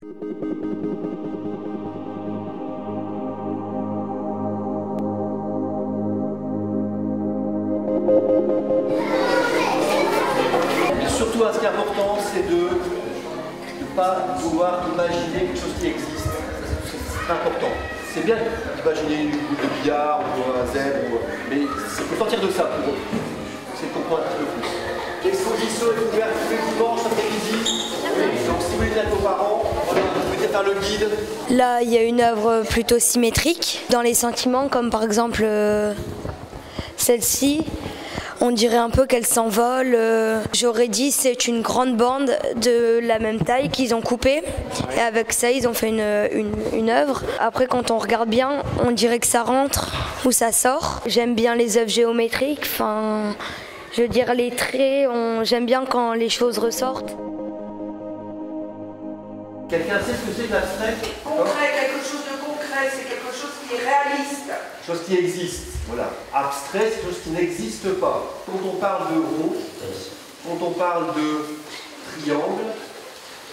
Et surtout, ce qui est important, c'est de ne pas vouloir imaginer quelque chose qui existe. C'est important. C'est bien d'imaginer une boule de billard ou un zèbre, mais il faut sortir de ça pour comprendre un petit peu plus. L'exposition est ouverte tous les dimanches après-midi. Donc si vous voulez dire à vos parents, vous pouvez faire le guide. Là, il y a une œuvre plutôt symétrique dans les sentiments, comme par exemple celle-ci. On dirait un peu qu'elle s'envole. J'aurais dit c'est une grande bande de la même taille qu'ils ont coupée. Et avec ça, ils ont fait une œuvre. Après, quand on regarde bien, on dirait que ça rentre ou ça sort. J'aime bien les œuvres géométriques. Enfin, je veux dire les traits. J'aime bien quand les choses ressortent. Quelqu'un sait ce que c'est que l'abstrait? Concret, quelque chose de concret, c'est quelque chose qui est réaliste. Quelque chose qui existe, voilà. Abstrait, c'est quelque chose qui n'existe pas. Quand on parle de rond, quand on parle de triangle,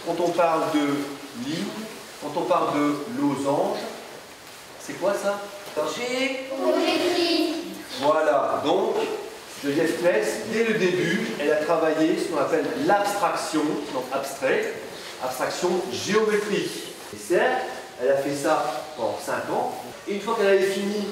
quand on parle de ligne, quand on parle de losange, c'est quoi ça? Géométrie. Voilà, donc Geneviève Claes, dès le début, elle a travaillé ce qu'on appelle l'abstraction, donc abstrait, abstraction géométrique. Et certes, elle a fait ça pendant 5 ans. Et une fois qu'elle avait fini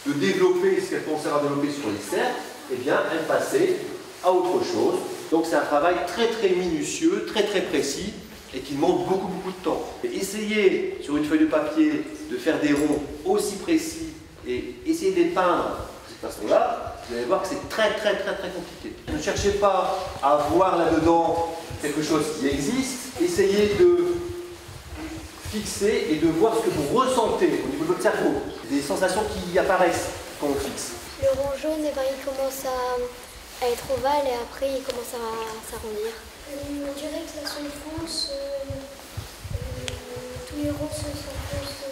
de développer ce qu'elle pensait avoir développé sur les cercles, eh bien, elle passait à autre chose. Donc c'est un travail très très minutieux, très très précis et qui demande beaucoup de temps. Et essayer sur une feuille de papier de faire des ronds aussi précis et essayer de les peindre de cette façon-là, vous allez voir que c'est très compliqué. Ne cherchez pas à voir là-dedans quelque chose qui existe, essayez de fixer et de voir ce que vous ressentez au niveau de votre cerveau, des sensations qui apparaissent quand on fixe. Le rond jaune, eh ben, il commence à être ovale et après il commence à s'arrondir. On dirait que ça s'enfonce, tous les ronds s'enfoncent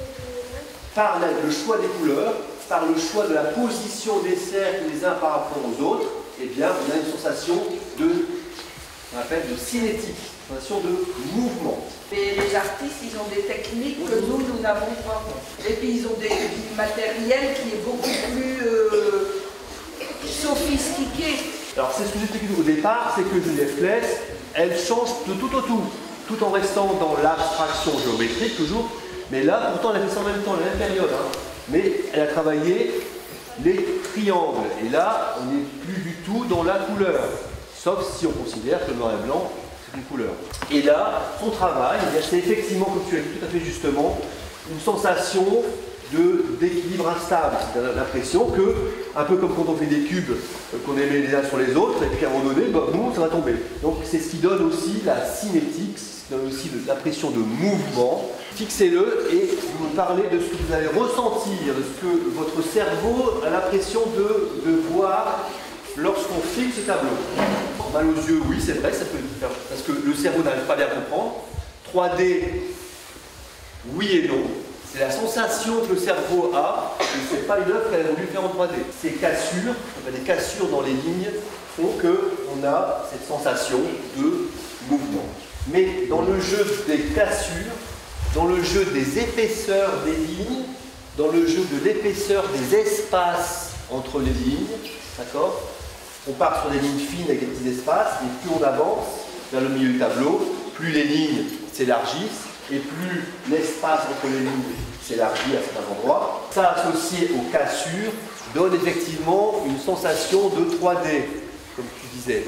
par le choix des couleurs, par le choix de la position des cercles les uns par rapport aux autres, eh bien on a une sensation on appelle de cinétique, une sensation de mouvement. Et les artistes, ils ont des techniques que nous n'avons pas. Et puis ils ont du matériel qui est beaucoup plus sophistiqué. Alors c'est ce que j'expliquais au départ, c'est que Geneviève Claes, elle change de tout au tout en restant dans l'abstraction géométrique toujours, mais là pourtant elle a fait ça en même temps, la même période, hein. Mais elle a travaillé les triangles, et là on n'est plus du tout dans la couleur, sauf si on considère que le noir et blanc c'est une couleur. Et là, son travail, c'est effectivement, comme tu as dit tout à fait justement, une sensation d'équilibre instable. C'est l'impression que, un peu comme quand on fait des cubes qu'on met les uns sur les autres, et puis à un moment donné, boum, ça va tomber. Donc c'est ce qui donne aussi la cinétique, ce qui donne aussi l'impression de mouvement. Fixez-le et vous me parlez de ce que vous allez ressentir, de ce que votre cerveau a l'impression de voir lorsqu'on fixe ce tableau. Mal aux yeux, oui, c'est vrai, ça peut faire, parce que le cerveau n'arrive pas bien à comprendre. 3D, oui et non. C'est la sensation que le cerveau a, mais ce n'est pas une œuvre qu'elle a voulu faire en 3D. Ces cassures, des cassures dans les lignes, font qu'on a cette sensation de mouvement. Mais dans le jeu des cassures, dans le jeu des épaisseurs des lignes, dans le jeu de l'épaisseur des espaces entre les lignes, d'accord ? On part sur des lignes fines avec des petits espaces, et plus on avance vers le milieu du tableau, plus les lignes s'élargissent, et plus l'espace entre les lignes s'élargit à certains endroits. Ça, associé aux cassures, donne effectivement une sensation de 3D, comme tu disais.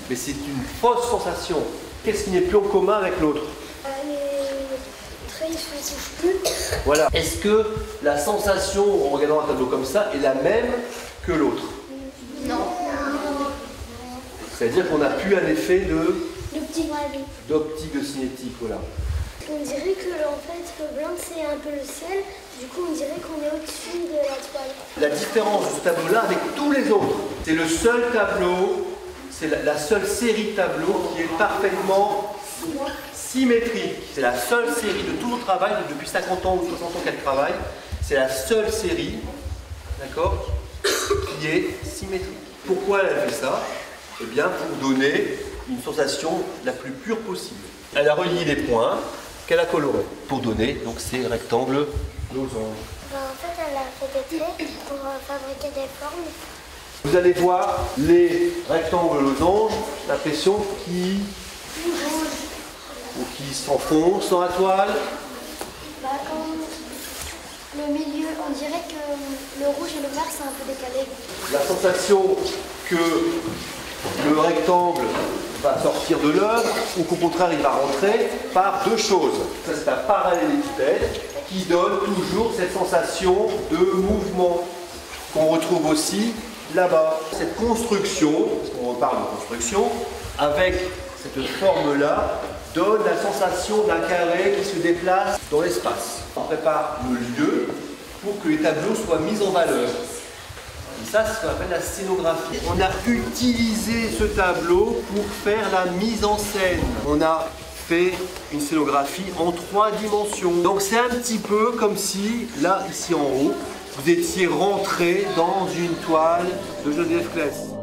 Mais c'est une fausse sensation. Qu'est-ce qui n'est plus en commun avec l'autre? Les traits, ils ne s'ouvrent plus. Voilà. Est-ce que la sensation, en regardant un tableau comme ça, est la même que l'autre? Non. C'est-à-dire qu'on n'a plus un effet d'optique de cinétique, voilà. On dirait que en fait, le blanc c'est un peu le ciel, du coup on dirait qu'on est au-dessus de la toile. La différence de ce tableau-là avec tous les autres, c'est le seul tableau, c'est la seule série de tableaux qui est parfaitement symétrique. C'est la seule série de tout notre travail, depuis 50 ans ou 60 ans qu'elle travaille, c'est la seule série, d'accord, qui est symétrique. Pourquoi elle a fait ça? Eh bien, pour donner une sensation la plus pure possible. Elle a relié les points, qu'elle a coloré pour donner donc ces rectangles losanges. En fait, elle a fait des traits pour fabriquer des formes. Vous allez voir les rectangles losanges, l'impression qui s'enfoncent dans la toile. Le milieu, on dirait que le rouge et le vert, c'est un peu décalé. La sensation que le rectangle va sortir de l'œuvre ou qu'au contraire il va rentrer par deux choses. Ça, c'est un parallélépipède qui donne toujours cette sensation de mouvement qu'on retrouve aussi là-bas. Cette construction, parce qu'on reparle de construction, avec cette forme-là, donne la sensation d'un carré qui se déplace dans l'espace. On prépare le lieu pour que les tableaux soient mis en valeur. Et ça, c'est ce qu'on appelle la scénographie. On a utilisé ce tableau pour faire la mise en scène. On a fait une scénographie en 3 dimensions. Donc c'est un petit peu comme si, là, ici en haut, vous étiez rentré dans une toile de Geneviève Claes.